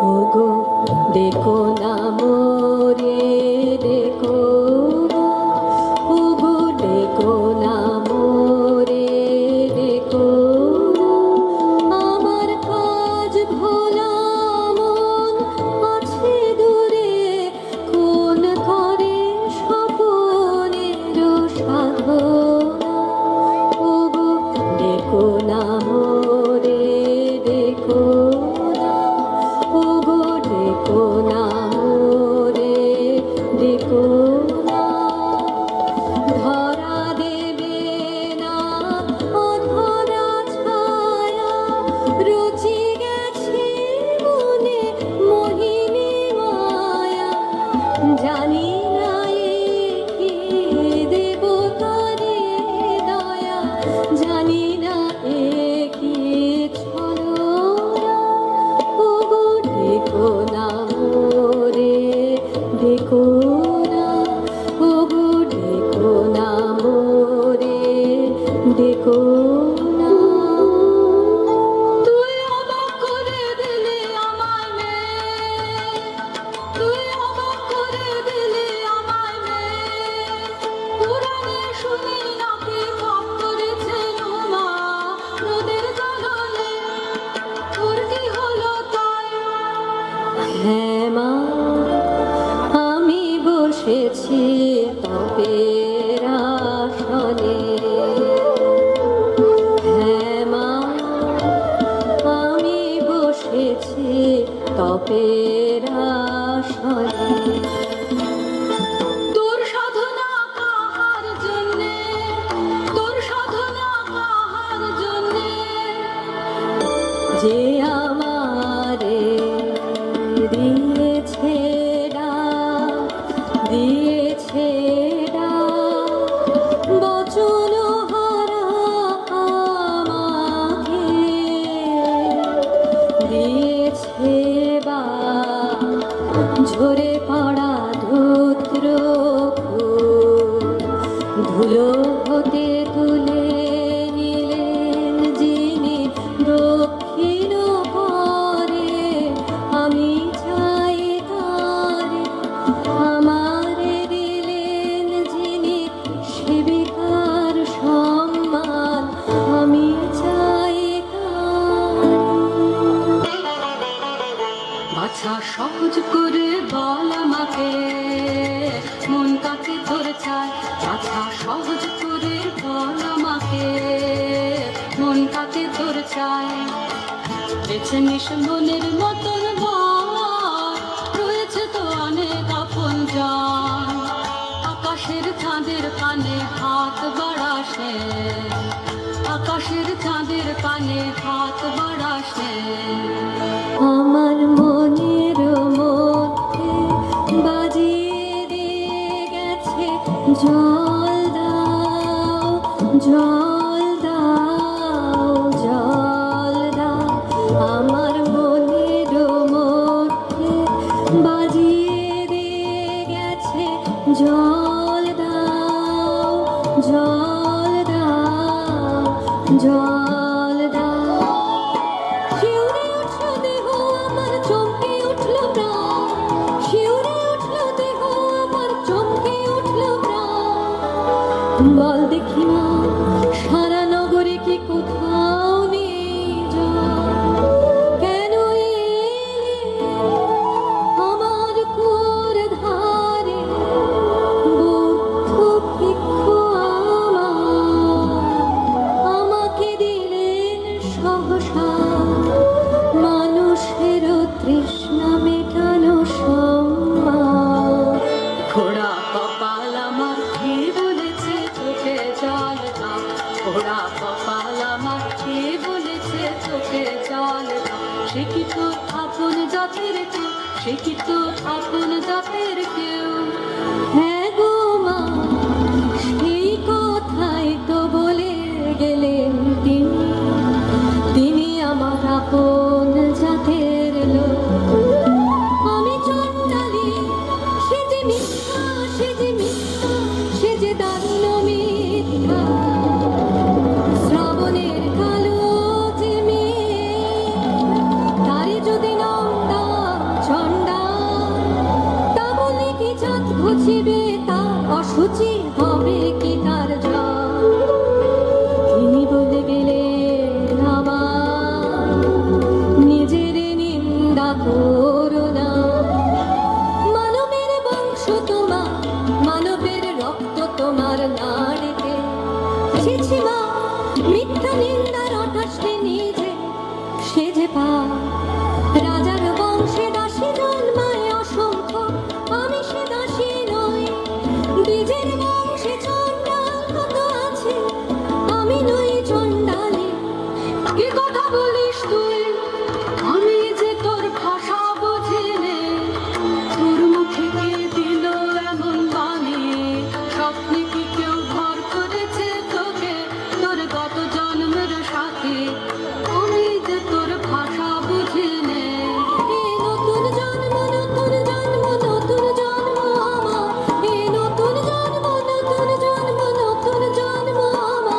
ওগো দেখো না মোরে, দেখো না, ওগো দেখো না মোরে, দেখো না, আমার কাজ ভোলা মন আছে দূরে, কোন করে স্বপনের সাধনা। ওগো দেখো না মোরে, দেখো না, ওগো দেখো না মোরে, দেখো না, ধরা দেবে না অধরা ছায়া, রুচি গেছে মনে মোহিনী মায়া, জানি না এ কি দেব কারে দয়া, জানি না এ কি ছলনা। ওগো দেখো না মোরে, দেখো না, ওগো দেখো না মোরে, দেখো না। তুই অবাক করে দিলি আমায় মেয়ে, তুই অবাক করে দিলি আমায় মেয়ে, পুরাণে শুনি নাকি পাপ করেছে নোমা নদীর জলে, তোর কি হলো তাই? হ্যাঁ মা, আমি বসেছি তপের আসনে, হ্যাঁ মা, আমি বসেছি তপের আসনে। তোর সাধনা কাহার জন্যে, তোর সাধনা কাহার জন্যে, যে আমারে দিয়েছে ডাক, দিয়েছে ডাক, বচন হারা আমাকে দিয়েছে বা, ঝরে পড়া ধূত্র ফুল, ধুলো হতে তুলে নিলেন যিনি দক্ষিণ পরে, আমি চাই তারে, আমারে দিলেন যিনি সেবিকার সম্মান, আমি চাই তারে। বাছা সহজ করে বল আমাকে, মন কাকে ধরে চায়, বাছা সহজ করে বল আমাকে, মন কাকে ধরে চায়। বেছে নিস মনের মতন বল, রয়েছে তো অনেক আপন জন, আকাশের চাঁদের কানে হাত বাড়াসে, আকাশের চাঁদের কানে হাত বাড়াসে। আমার মনের মধ্যে বাজিয়ে দিয়ে গেছে, জল দাও, জল দাও, জল দাও, আমার মনের মধ্যে বাজিয়ে দিয়ে গেছে, জল দাও, জল দাও, জল দাও। শিউরে উঠল দেহ আমার, চমকে উঠল প্রাণ, শিউরে উঠল দেহ আমার, চমকে উঠল প্রাণ। বল দেখি না সারা নগরে কি কোথাও নেই জল, কেন এলে আমার কুয়োর ধারে, বুদ্ধ ভিক্ষু আমার, আমাকে দিলেন সহসা মানুষের তৃষ্ণা মেটানো সম্মান। ঘোড়া কপাল আমার কে বলেছে চোখে জল দাও, ঘোড়া কপাল আমার কে বলেছে চোখে জল দাও, সে কি তো আপন জাতের কেউ, সে কি তো আপন জাতের কেউ। হ্যাঁ গো মা, সেই কথাই তো বলে গেলেন তিনি, তিনি আমার আপন জাতের লোক। আমি চণ্ডালী, সে যে মিথ্যা, সে যে মিথ্যা, সে যে দারুণ মিথ্যা, শ্রাবণের কালো যে মেয়ে, তারে যদি নন্দা রুচি হবে কি তার জান। তিনি বলে গেলেন আমার নিজের নিন্দা করো না, মানবের বংশ তোমার, মানবের রক্ত তোমার নাড়িতে। ছিছি মা, মিথ্যা নিন্দার অটাসে নিজে সেজে পা। রাজার বংশে দাসী জন্মায় অসংখ্য, আমি সে দাসী নই। বীজের বংশে চণ্ডাল কত আছে, আমি নই চণ্ডালী। কি কথা বলিস তুই, আমি যে তোর ভাষা বুঝি নে। তোর মুখে কে দিল এমন বাণী, স্বপ্নে কি কেউ ভর করেছে তোকে, তোর গত জন্মের সাথী। আমি যে তোর ভাষা বুঝি নে। এ নতুন জন্ম, নতুন জন্ম, নতুন জন্ম আমার। এ নতুন জন্ম, নতুন জন্ম, নতুন জন্ম আমার।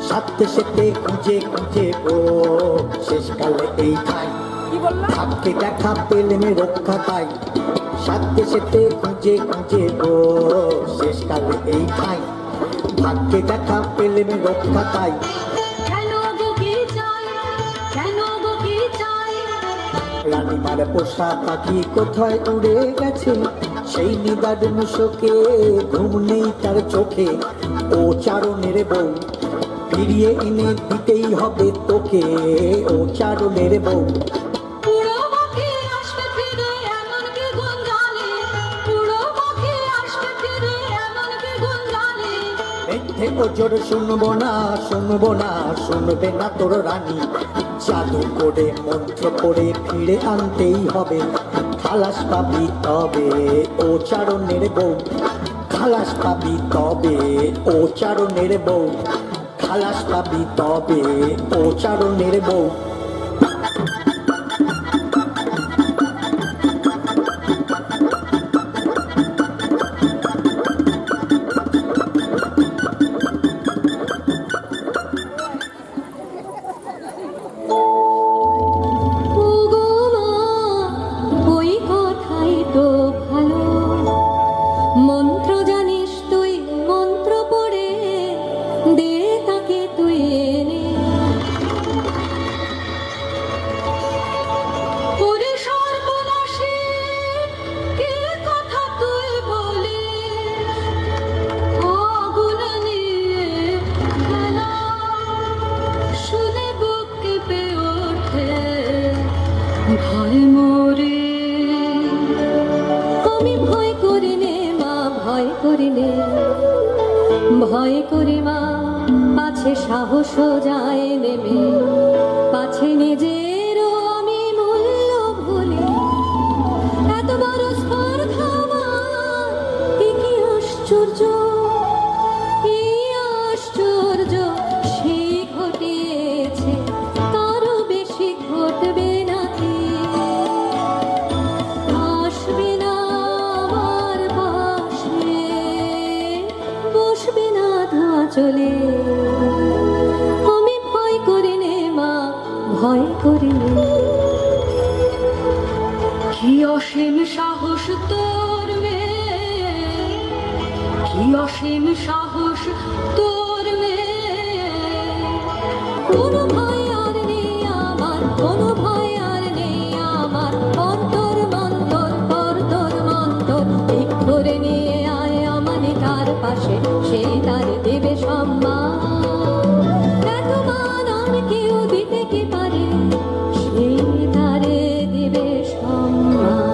সাথে সাথে খুঁজে খুঁজে গো শেষকালে এই ঠাই, ভাগ্যে দেখা পেলেন রক্ষা পাই। সাথে সাথে খুঁজে খুঁজে গো শেষকালে এই ঠাই, ভাগ্যে দেখা পেলেন রক্ষা পাই। কেন গো কি চাই, কেন গো কি চাই। রানীমার পোষা পাখি কোথায় উড়ে গেছে, সেই নিদার মুশকে ঘুম নেই তার চোখে। ও চারণের বউ ফিরিয়ে এনে দিতেই হবে তোকে, ও চারণের বউ। উড়ো পাখি আসবে ফিরে এমন কি গুণ জানে, উড়ো পাখি আসবে ফিরে এমন কি গুণ জানে। মিথ্যে ওজোর শুনবো না, শুনবো না, শুনবে না তোর রানী। জাদু করে মন্ত্র করে ফিরে আনতেই হবে, খালাস পাবি তবে ও চারণের বউ। খালাস পাবি তবে ও চারণের বউ, খালাস পাবি তবে ও চারণের বউ। ওগো মা, ওই কথাই তো ভালো। মন্ত্র জানিস তুই, মন্ত্র পড়ে দে তাকে তুই এনে। ওরে সর্বনাশী, কি কথা তুই বলিস। আগুন নিয়ে খেলা শুনে বুক কেঁপে ওঠে, ভয় মরে। আমি ভয় করি নে মা, ভয় করি নে, ভয় করি মা। পাছে সাহস যায় নেমে, পাছে নিজেরও আমি মূল্য ভুলি। এত বড় স্পর্ধা আমার, এ কি আশ্চর্য, এই আশ্চর্য সে ঘটিয়েছে, তারও বেশি ঘটবে নাকি। আসবে না আমার পাশে, বসবে না ধোঁয়া চলে। আমি ভয় করি নে মা, ভয় করি নে। কি অসীম সাহস তোর মেয়ে, কি অসীম সাহস তোর মেয়ে। কোনো ভয় আর নেই আমার, কোনো ভয় আর নেই আমার। অন্তর মন্তর, অন্তর মন্তর ঠিক করে নিয়ে আয় আমানে তার পাশে, সেই তার দেবে সম্মান। এত মান আর কেউ দিতে কি পারে, সেই তারে দেবে সম্মান।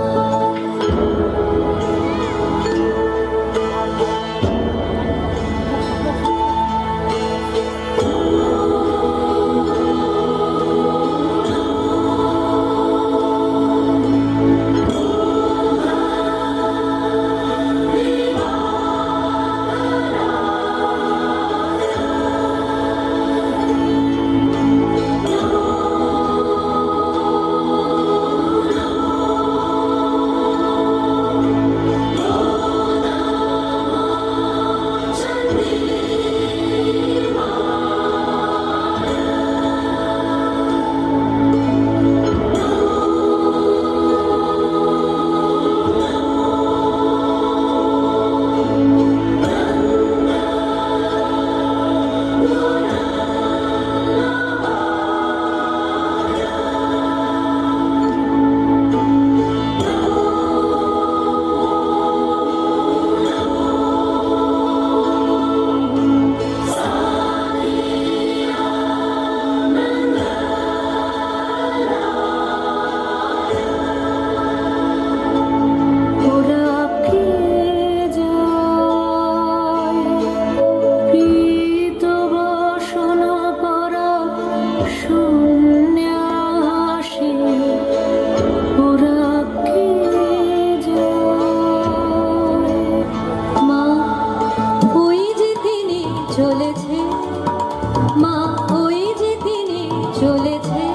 মা ওই যে তিনি চলেছে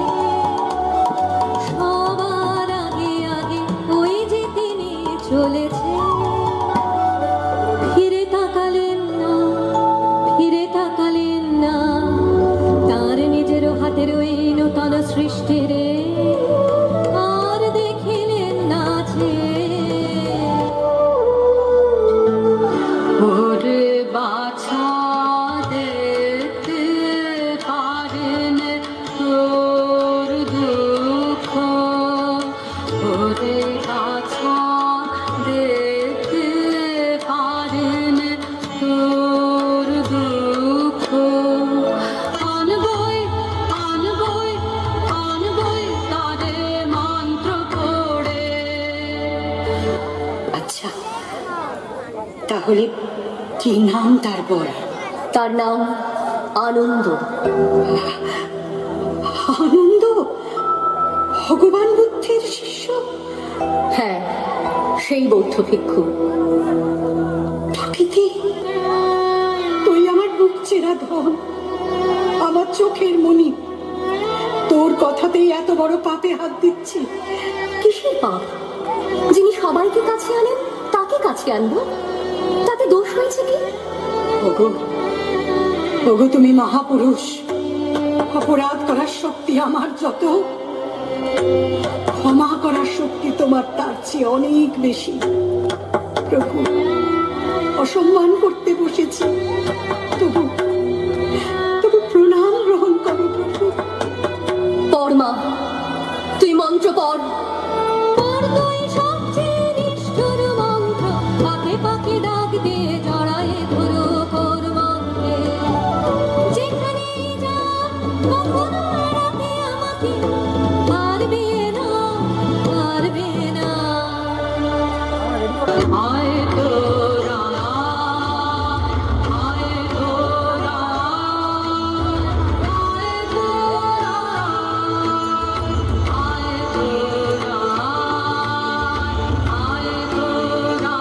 সবার আগে আগে, ওই যে তিনি চলেছে। ফিরে তাকালেন না, ফিরে তাকালেন না, তার নিজের হাতের ওই নূতন সৃষ্টিরে আর দেখিলেন না যে। ওরে বাছা দেখতে পারেন তোর দুঃখ, ওরে বাছা দেখতে পারেন তোর দুঃখ। আনবই আনবই আনবই তারে মন্ত্র পড়ে। আচ্ছা, তাহলে কি নাম তার বল? তার নাম আনন্দ। আনন্দ ভগবান বুদ্ধের শিষ্য? হ্যাঁ, সেই বৌদ্ধ ভিক্ষু। প্রকৃতি, তুই আমার বুক চেরা ধন, আমার চোখের মণি, তোর কথাতেই এত বড় পাপে হাত দিচ্ছি। কিসের পাপ? যিনি সবাইকে কাছে আনেন তাকে কাছে আনবো, তাতে দোষ হয়েছে কি? ওগো, ওগো তুমি মহাপুরুষ, অপরাধ করার শক্তি আমার যত, ক্ষমা করার শক্তি তোমার তার চেয়ে অনেক বেশি। প্রভু, অসম্মান করতে বসেছি, তবু তবু প্রণাম গ্রহণ করো প্রভু। পরমা, তুই মন্ত্র পড়। পড় তুই সবচেয়ে নিষ্ঠুর মন্ত্র, পাকে পাকে ডাক দিয়ে জড়ায় ধরো কর মন্ত্রে। যেখানে যা কখনো এড়াতে আমাকে পারবে না, পারবে না। আয় তোরা, আয় তোরা, আয় তোরা, আয় তোরা, আয় তোরা,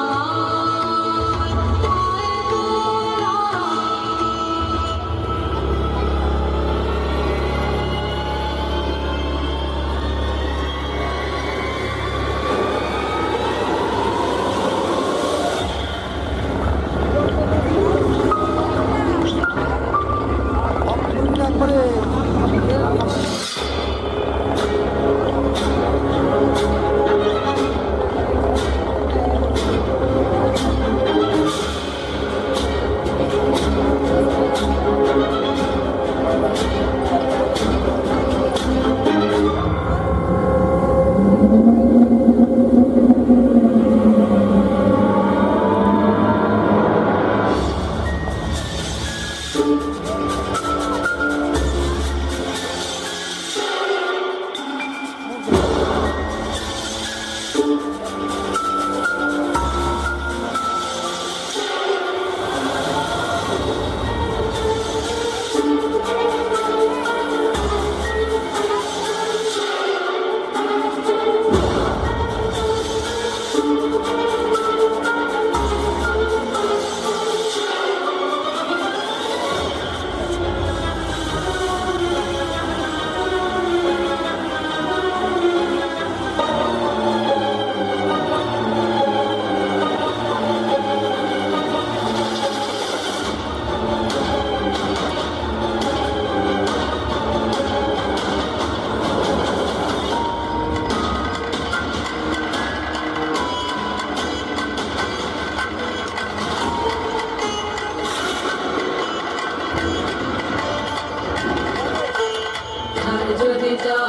যদি যা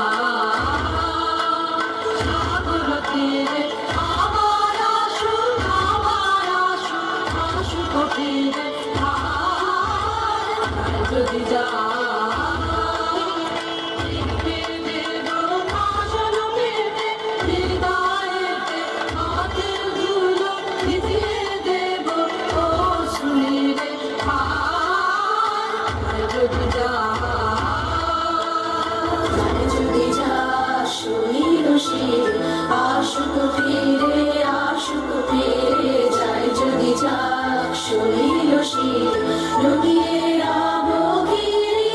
সাগর তীরে আমার আসুক, আমার আসুক, আসুক তীরে যদি যা আশুক ফিরে, আশুক ফিরে যায় যদি যাক শৈল শির, লুকিয়ে রাব ঘিরে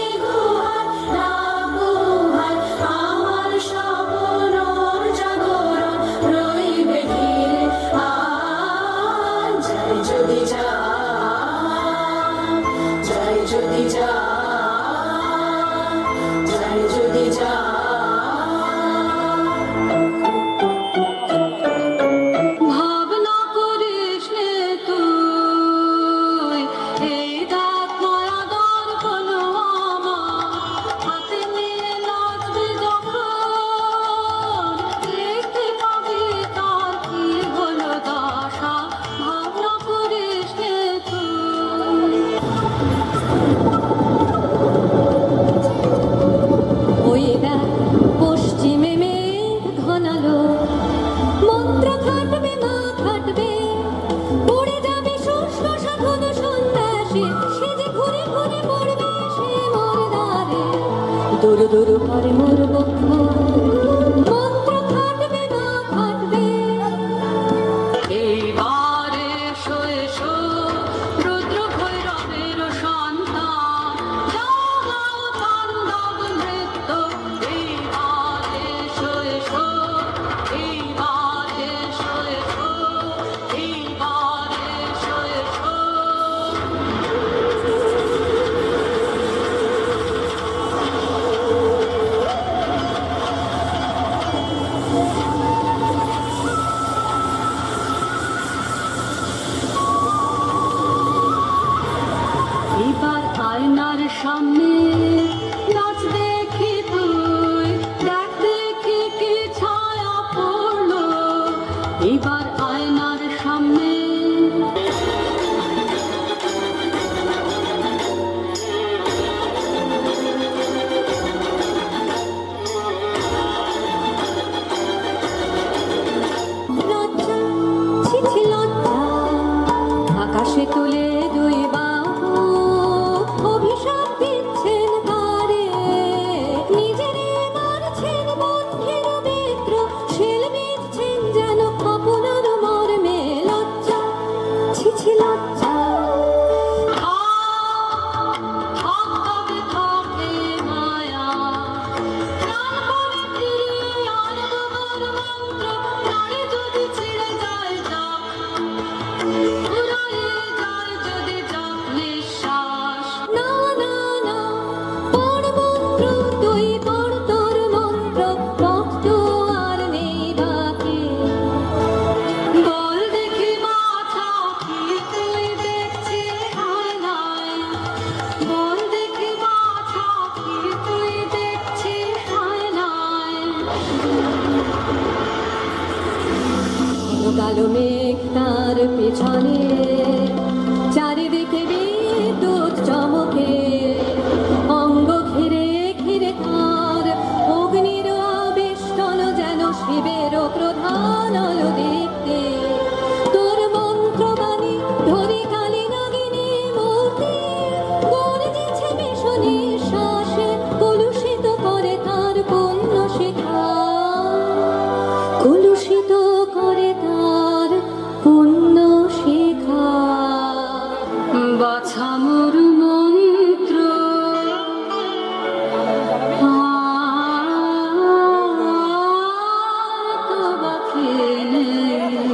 দূর দূর করে মোর বক্ষ মন্ত্র খাটবে না খাটবে এইবারে এসো এসো রুদ্র ভৈরবের সন্তান জাগাও তাণ্ডব নৃত্য এইবারে এসো এসো এইবারে এসো এসো এইবারে এসো এসো এবার আয়নার সামনে নাচ দেখি তুই দেখ দেখি কি ছায়া পড়লো এবার আয়নার সামনে লজ্জা ছি ছি লজ্জা আকাশে তুলে দুই বাহু অভিশাপ দিচ্ছেন তারে নিজের মারছেন বন্ধের মিত্র শেল বিচ্ছেন যেন আপনার মর্মে লজ্জা ছি ছি লজ্জা থাকে থাকে মায়া প্রাণপণে ফিরিয়ে আনবো মোর মন্ত্র প্রাণে যদি ছিঁড়ে যায় যাক ফুরায়ে যায় যদি যাক নিঃশ্বাস না না না পড় মন্ত্র তুই পড় তোর মন্ত্র রক্ত আর নেই বাকি বল দেখি মাথা কি তুই দেখছিস আয়নায় বল দেখি মাথা কি তুই দেখছিস আয়নায় কালো মেঘ তার পেছনে চারিদিকে বিদ্যুৎ চমকে অঙ্গ ঘিরে ঘিরে তার অগ্নির আবেষ্টন যেন শিবের প্রধান আলো দেখতে তোর মন্ত্রবাণী ধরি কালী নাগিনী মূর্তি গর্জেছে ভীষণী শ্বাসে কলুষিত করে তার পুণ্য শিখা কলুষিত করে তার পুণ্য শিখা বাছা মোর মন্ত্র আর তো বাকি নেই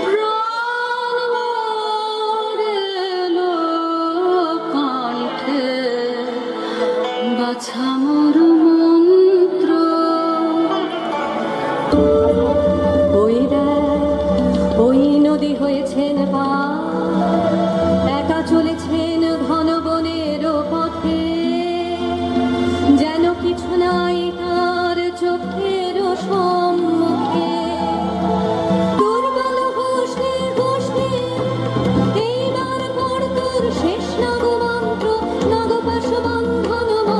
প্রাণ মোর এলো কণ্ঠে বাছা